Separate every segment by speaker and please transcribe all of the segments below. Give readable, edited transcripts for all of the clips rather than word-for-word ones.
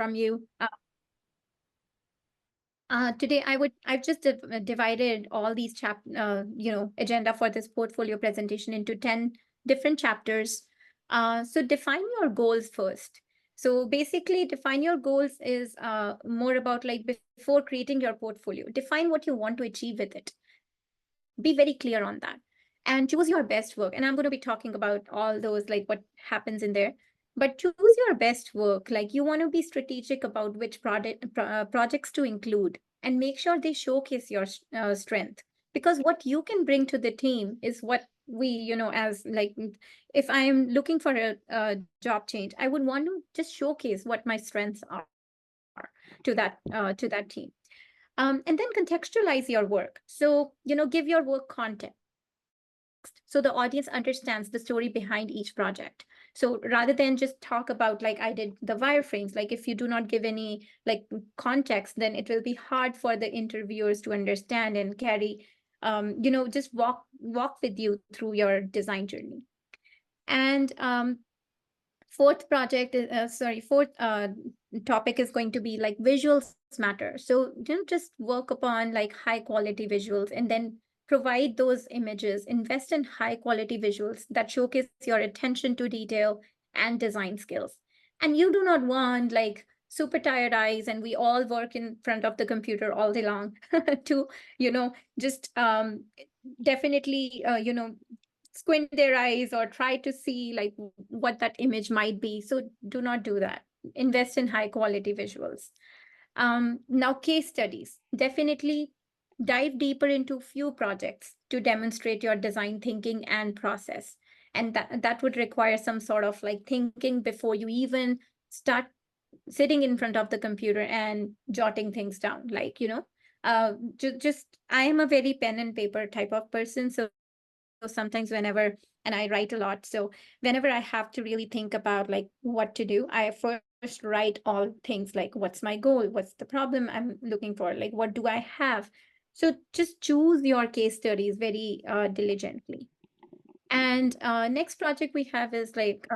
Speaker 1: from you. Today, I've just divided all these agenda for this portfolio presentation into 10 different chapters. So define your goals first. So basically, define your goals is more about like before creating your portfolio, define what you want to achieve with it. Be very clear on that and choose your best work. And I'm going to be talking about all those, like what happens in there. But choose your best work. Like you want to be strategic about which projects to include and make sure they showcase your strength. Because what you can bring to the team is what we, as like, if I'm looking for a job change, I would want to just showcase what my strengths are to that team. And then contextualize your work. So, give your work context so the audience understands the story behind each project. So rather than just talk about like I did the wireframes, like if you do not give any like context, then it will be hard for the interviewers to understand and carry, just walk with you through your design journey. And fourth topic is going to be like visuals matter. So just work upon like high quality visuals and then provide those images, invest in high quality visuals that showcase your attention to detail and design skills. And you do not want like super tired eyes and we all work in front of the computer all day long to, just definitely, squint their eyes or try to see like what that image might be. So do not do that. Invest in high quality visuals. Now, case studies. Definitely dive deeper into few projects to demonstrate your design thinking and process. And that would require some sort of like thinking before you even start sitting in front of the computer and jotting things down. Like, just I am a very pen and paper type of person. So sometimes whenever, and I write a lot, so whenever I have to really think about like what to do, I first write all things like what's my goal, what's the problem I'm looking for, like what do I have. So just choose your case studies very diligently. And next project we have is like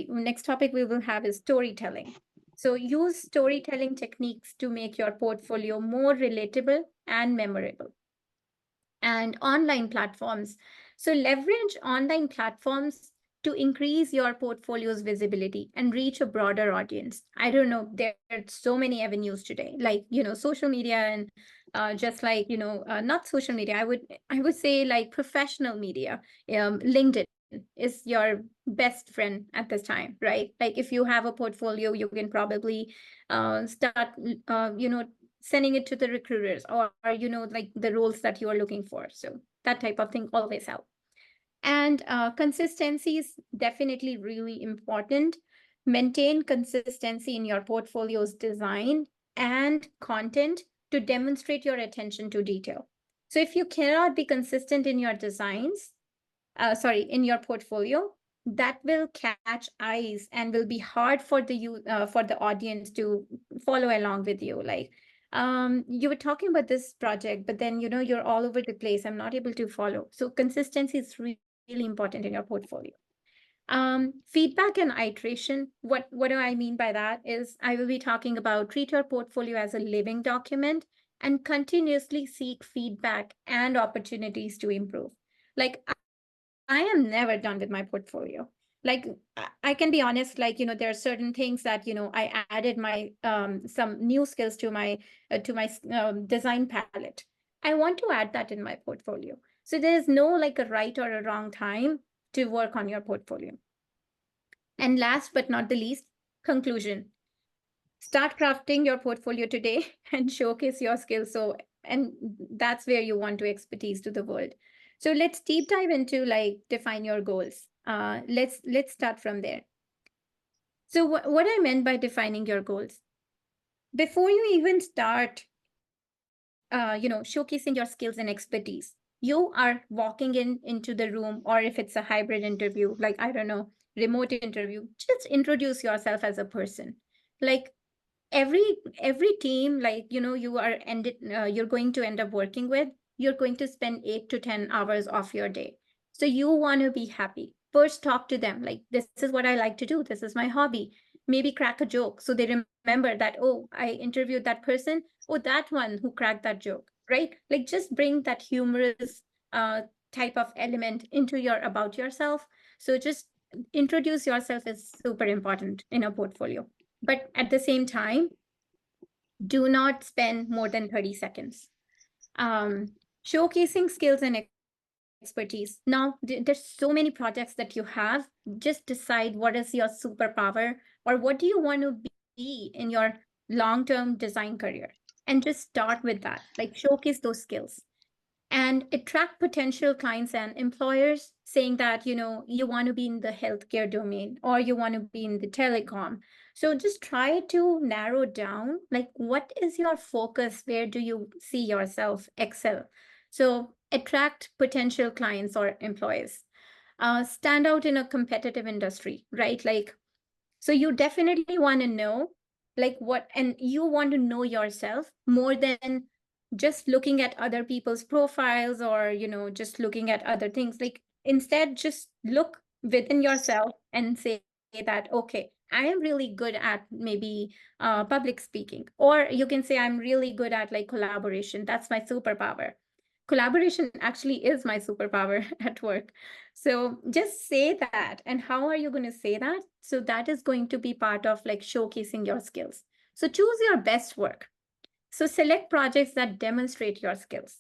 Speaker 1: next topic we will have is storytelling. So use storytelling techniques to make your portfolio more relatable and memorable. And online platforms. So leverage online platforms to increase your portfolio's visibility and reach a broader audience. I don't know, there are so many avenues today, like, social media and just like, not social media, I would say like professional media. LinkedIn is your best friend at this time, right? Like if you have a portfolio, you can probably start, sending it to the recruiters or like the roles that you are looking for. So that type of thing always help. And consistency is definitely really important. Maintain consistency in your portfolio's design and content to demonstrate your attention to detail. So if you cannot be consistent in your designs, in your portfolio, that will catch eyes and will be hard for the audience to follow along with you. Like, you were talking about this project, but then you're all over the place. I'm not able to follow. So consistency is really important in your portfolio. Feedback and iteration. What do I mean by that is I will be talking about treat your portfolio as a living document and continuously seek feedback and opportunities to improve. Like I am never done with my portfolio. Like I can be honest, like, there are certain things that, I added my some new skills to my design palette. I want to add that in my portfolio. So there's no like a right or a wrong time to work on your portfolio. And last but not the least, conclusion. Start crafting your portfolio today and showcase your skills. So, and that's where you want to expertise to the world. So let's deep dive into like define your goals. Let's start from there. So what I meant by defining your goals, before you even start, showcasing your skills and expertise, you are walking into the room, or if it's a hybrid interview, like I don't know, remote interview, just introduce yourself as a person. Like every team, like you're going to end up working with, you're going to spend 8 to 10 hours of your day. So you want to be happy. First talk to them like, this is what I like to do, this is my hobby. maybe crack a joke so they remember that, oh, I interviewed that person, oh, that one who cracked that joke, right? Like just bring that humorous type of element into your about yourself. So just introduce yourself is super important in a portfolio. But at the same time, do not spend more than 30 seconds. Um, Showcasing skills and expertise. Now, there's so many projects that you have. Just decide what is your superpower or what do you want to be in your long-term design career. And just start with that, like showcase those skills and attract potential clients and employers saying that you want to be in the healthcare domain or you want to be in the telecom. So just try to narrow down like what is your focus, where do you see yourself excel. So attract potential clients or employees. Stand out in a competitive industry, right? Like, so you definitely want to know like what, and you want to know yourself more than just looking at other people's profiles or, just looking at other things. Like instead, just look within yourself and say that, okay, I am really good at maybe public speaking, or you can say I'm really good at like collaboration. That's my superpower. Collaboration actually is my superpower at work. So just say that. And how are you going to say that? So that is going to be part of like showcasing your skills. So choose your best work. So select projects that demonstrate your skills.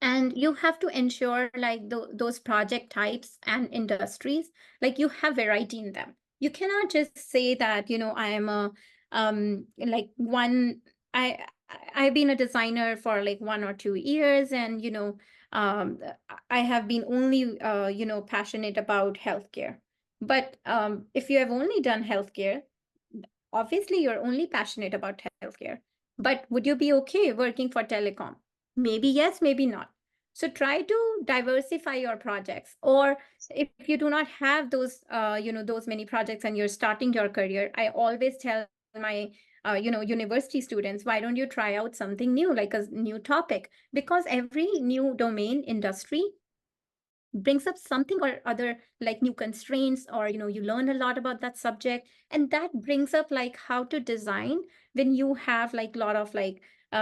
Speaker 1: And you have to ensure like those project types and industries, like you have variety in them. You cannot just say that, I am a like one, I I've been a designer for like 1 or 2 years, and um I have been only passionate about healthcare. But if you have only done healthcare, obviously you're only passionate about healthcare. But would you be okay working for telecom? Maybe yes, maybe not. So try to diversify your projects. Or if you do not have those those many projects and you're starting your career, I always tell my university students, why don't you try out something new, like a new topic? Because every new domain industry brings up something or other, like new constraints, or you learn a lot about that subject, and that brings up like how to design when you have like a lot of like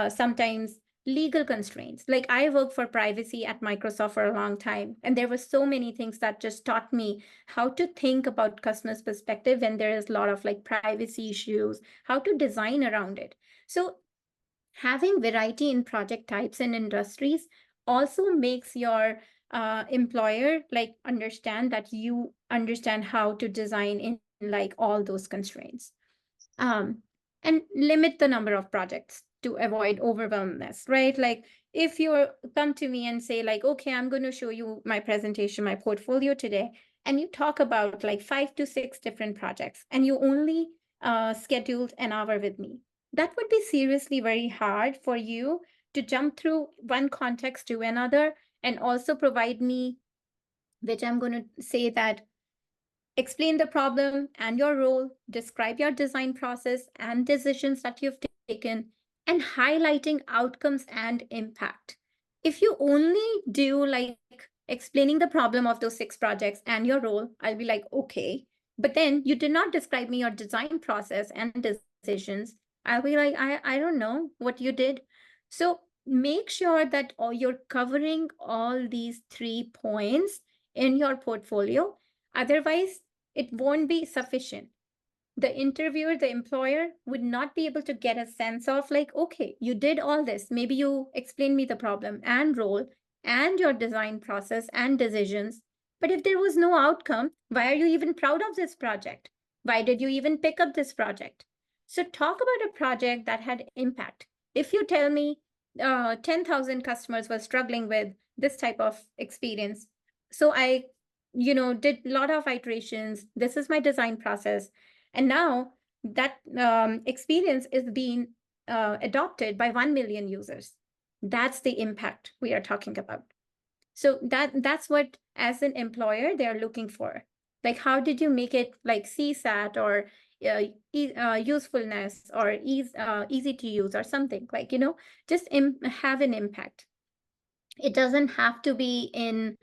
Speaker 1: sometimes legal constraints. Like I worked for privacy at Microsoft for a long time, and there were so many things that just taught me how to think about customers perspective when there is a lot of like privacy issues, how to design around it. So having variety in project types and industries also makes your employer like understand that you understand how to design in like all those constraints. um, and limit the number of projects to avoid overwhelmness, right? Like if you come to me and say like, okay, I'm going to show you my presentation, my portfolio today, and you talk about like 5 to 6 different projects, and you only scheduled an hour with me, that would be seriously very hard for you to jump through one context to another and also provide me, which I'm going to say that, explain the problem and your role, describe your design process and decisions that you've taken, and highlighting outcomes and impact. If you only do like explaining the problem of those 6 projects and your role, I'll be like, okay. But then you did not describe me your design process and decisions. I'll be like, I don't know what you did. So make sure that you're covering all these 3 points in your portfolio. Otherwise, it won't be sufficient. The interviewer, the employer would not be able to get a sense of like, okay, you did all this. Maybe you explained me the problem and role and your design process and decisions. But if there was no outcome, why are you even proud of this project? Why did you even pick up this project? So talk about a project that had impact. If you tell me 10,000 customers were struggling with this type of experience, so I did a lot of iterations, this is my design process, and now that experience is being adopted by 1 million users. That's the impact we are talking about. So that's what, as an employer, they're looking for. Like, how did you make it like CSAT or usefulness or easy to use or something, like, just have an impact. It doesn't have to be in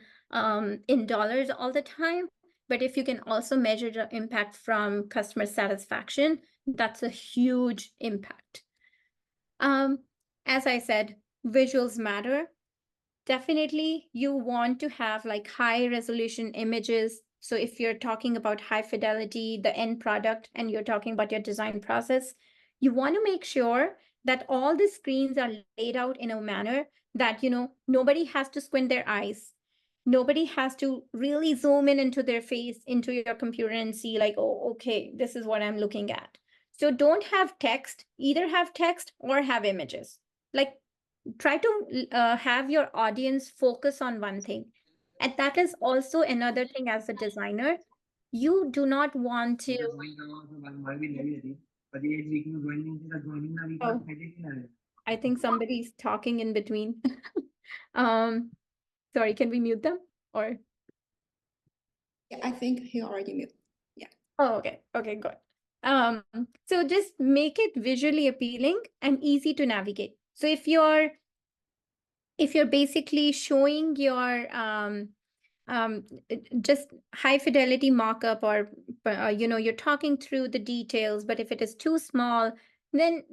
Speaker 1: dollars all the time, but if you can also measure the impact from customer satisfaction, that's a huge impact. As I said, visuals matter. Definitely, you want to have like high resolution images. So if you're talking about high fidelity, the end product, and you're talking about your design process, you want to make sure that all the screens are laid out in a manner that, nobody has to squint their eyes. Nobody has to really zoom in into their face, into your computer and see like, oh, okay, this is what I'm looking at. So don't have text, either have text or have images. Like try to have your audience focus on one thing. And that is also another thing as a designer. You do not want to. Oh, I think somebody's talking in between. um, sorry, can we mute them? Or
Speaker 2: Yeah, I think he already muted. Yeah.
Speaker 1: oh, okay. Okay, good. Um, so just make it visually appealing and easy to navigate. So if you're basically showing your just high fidelity mockup, or you're talking through the details, but if it is too small, then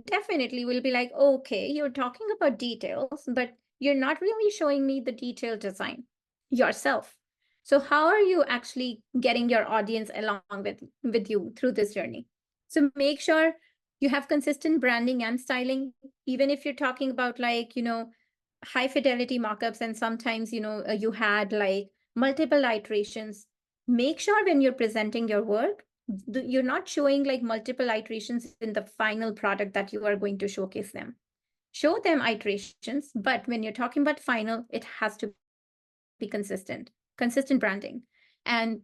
Speaker 1: definitely we'll be like, okay, you're talking about details, but you're not really showing me the detailed design yourself. So how are you actually getting your audience along with you through this journey? So make sure you have consistent branding and styling, even if you're talking about like, high fidelity mockups, and sometimes, you had like multiple iterations. Make sure when you're presenting your work, you're not showing like multiple iterations in the final product that you are going to showcase them. Show them iterations, but when you're talking about final, it has to be consistent branding. And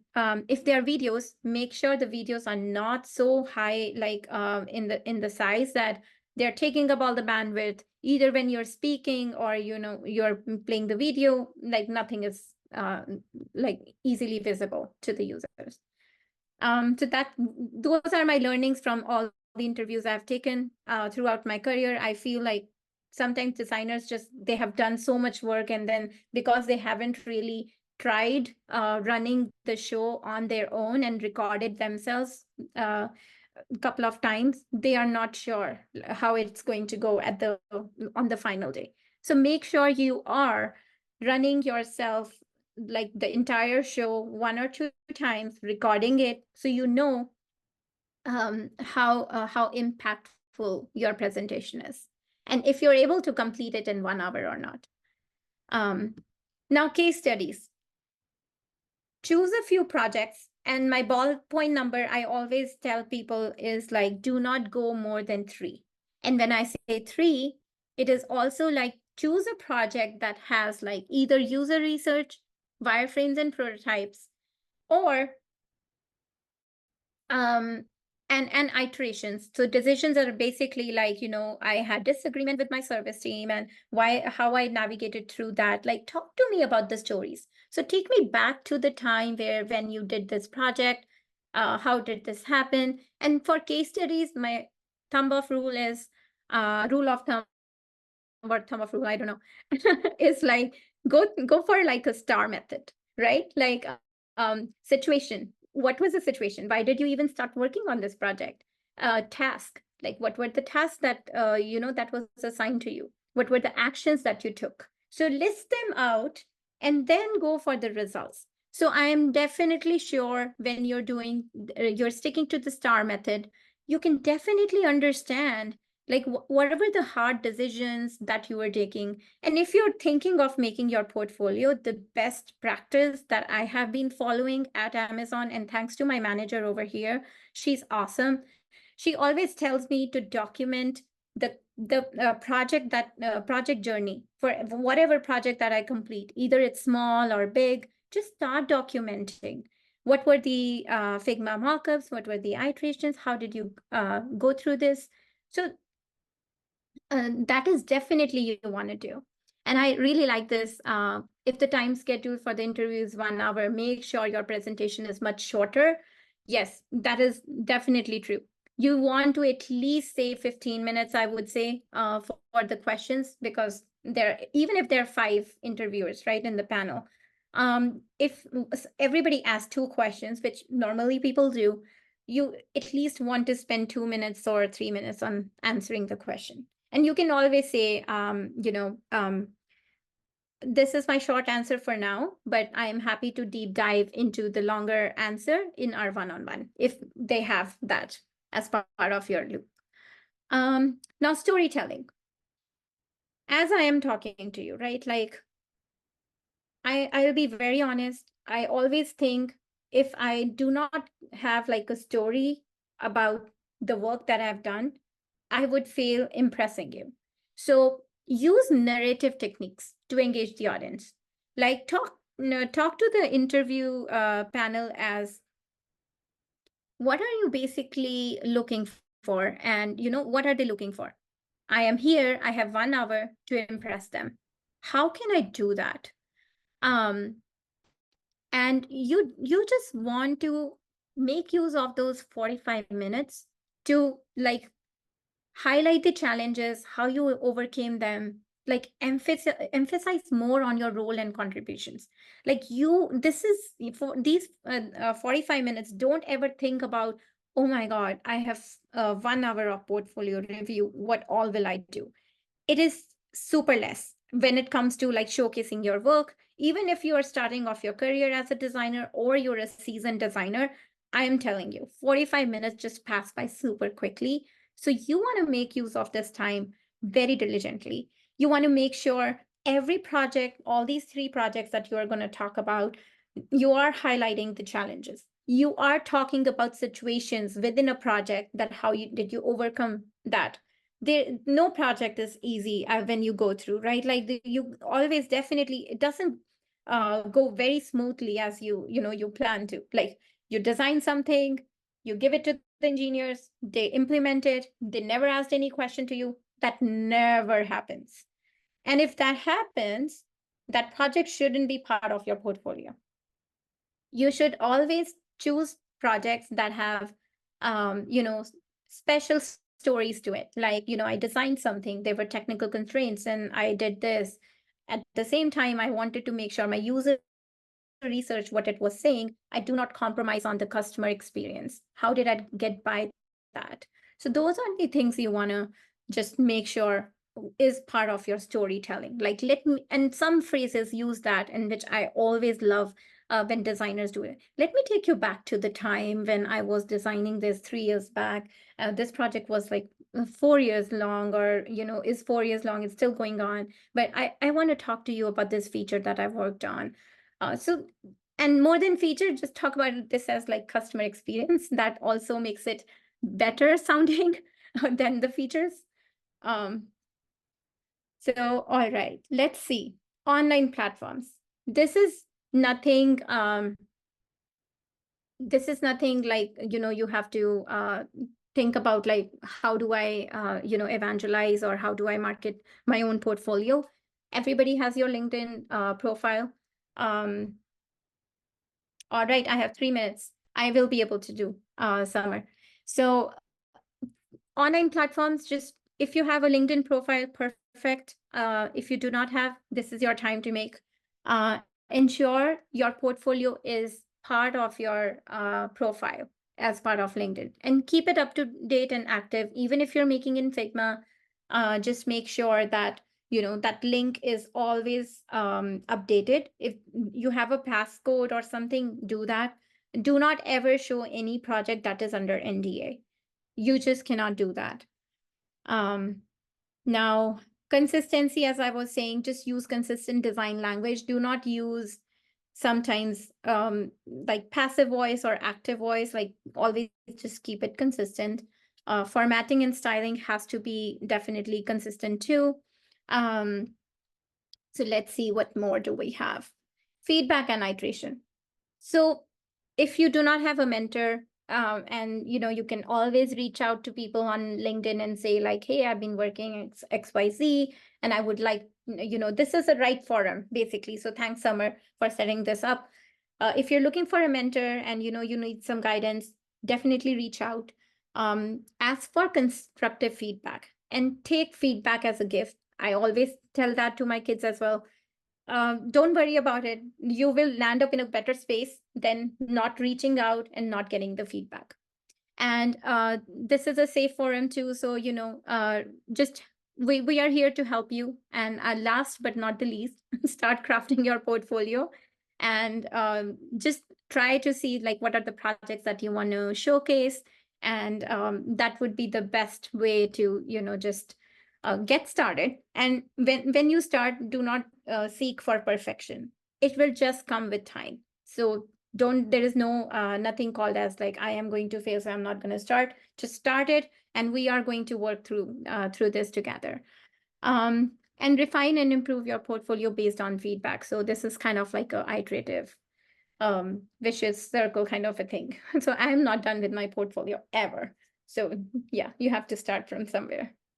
Speaker 1: if there are videos, make sure the videos are not so high, like in the size that they're taking up all the bandwidth, either when you're speaking or you're playing the video, like nothing is like easily visible to the users. So those are my learnings from all the interviews I've taken throughout my career. I feel like sometimes designers just, they have done so much work, and then because they haven't really tried running the show on their own and recorded themselves a couple of times, they are not sure how it's going to go on the final day. So make sure you are running yourself like the entire show 1 or 2 times, recording it, so how impactful your presentation is, and if you're able to complete it in 1 hour or not. Now, case studies. Choose a few projects, and my ballpoint number I always tell people is like, do not go more than 3. And when I say 3, it is also like, choose a project that has like either user research, wireframes and prototypes, or and iterations. So decisions are basically like, I had disagreement with my service team, and how I navigated through that. Like, talk to me about the stories. So take me back to the time when you did this project. How did this happen? And for case studies, my thumb of rule is rule of thumb, or thumb of rule, I don't know, is like, go for like a star method, right? Like situation. What was the situation? Why did you even start working on this project? Task. Like, what were the tasks that that was assigned to you? What were the actions that you took? So list them out and then go for the results. So I am definitely sure when you're sticking to the star method, you can definitely understand like whatever the hard decisions that you were taking. And if you're thinking of making your portfolio, the best practice that I have been following at Amazon, and thanks to my manager over here, she's awesome. She always tells me to document the project journey for whatever project that I complete, either it's small or big. Just start documenting. What were the Figma mockups? What were the iterations? How did you go through this? So that is definitely you want to do. And I really like this. If the time schedule for the interview is 1 hour, make sure your presentation is much shorter. Yes, that is definitely true. You want to at least say 15 minutes, I would say, for the questions, because even if there are 5 interviewers, right, in the panel, If everybody asks two questions, which normally people do, you at least want to spend 2 minutes or 3 minutes on answering the question. And you can always say, this is my short answer for now, but I am happy to deep dive into the longer answer in our one-on-one if they have that as part of your loop. Now, storytelling. As I am talking to you, right? Like, I'll be very honest. I always think if I do not have like a story about the work that I've done, I would fail impressing you. So use narrative techniques to engage the audience. Like talk to the interview panel as, what are you basically looking for, and what are they looking for? I am here. I have 1 hour to impress them. How can I do that? Um, and you just want to make use of those 45 minutes to like highlight the challenges, how you overcame them, like emphasize more on your role and contributions. Like this is for these 45 minutes. Don't ever think about, oh my god, I have 1 hour of portfolio review, what all will I do? It is super less when it comes to like showcasing your work. Even if you are starting off your career as a designer or you're a seasoned designer, I am telling you, 45 minutes just pass by super quickly. So you want to make use of this time very diligently. You want to make sure every project, all these 3 projects that you are going to talk about, you are highlighting the challenges. You are talking about situations within a project, that how you overcome that. There, no project is easy when you go through, right? Like you always, definitely, it doesn't go very smoothly as you plan to. Like, you design something, you give it to the engineers, they implement it, they never asked any question to you. That never happens. And if that happens, that project shouldn't be part of your portfolio. You should always choose projects that have special stories to it. Like, I designed something, there were technical constraints, and I did this. At the same time, I wanted to make sure my user research what it was saying. I do not compromise on the customer experience. How did I get by that? So those are the things you want to just make sure is part of your storytelling. Like, let me, and some phrases use that, and which I always love when designers do it. Let me take you back to the time when I was designing this 3 years back. This project was like 4 years long, or is 4 years long. It's still going on, but I want to talk to you about this feature that I worked on. So, and more than feature, just talk about this as like customer experience. That also makes it better sounding than the features. Um, so, all right, let's see. Online platforms. This is nothing. This is nothing like, you have to think about like, how do I, evangelize, or how do I market my own portfolio? Everybody has your LinkedIn profile. Um, all right, I have 3 minutes. I will be able to do Summer. So online platforms, just if you have a LinkedIn profile, perfect. If you do not have, this is your time to make. Ensure your portfolio is part of your profile as part of LinkedIn, and keep it up to date and active. Even if you're making in Figma, just make sure that that link is always updated. If you have a passcode or something, do that. Do not ever show any project that is under NDA. You just cannot do that. Now, consistency, as I was saying, just use consistent design language. Do not use sometimes like passive voice or active voice. Like, always just keep it consistent. Formatting and styling has to be definitely consistent too. Um, so let's see, what more do we have? Feedback and iteration. So if you do not have a mentor, and you can always reach out to people on LinkedIn and say like, hey, I've been working XYZ, and I would like, this is the right forum, basically. So thanks, Summer, for setting this up. If you're looking for a mentor and you need some guidance, definitely reach out. Ask for constructive feedback and take feedback as a gift. I always tell that to my kids as well. Don't worry about it. You will land up in a better space than not reaching out and not getting the feedback. And this is a safe forum too. So, just we are here to help you. And last but not the least, start crafting your portfolio and just try to see like what are the projects that you want to showcase. And that would be the best way to, just get started. And when you start, do not seek for perfection. It will just come with time. So don't, there is no nothing called as like I am going to fail, so I'm not going to start. Just start it, and we are going to work through this together. And refine and improve your portfolio based on feedback. So this is kind of like a iterative vicious circle kind of a thing. So I'm not done with my portfolio ever. So yeah, you have to start from somewhere.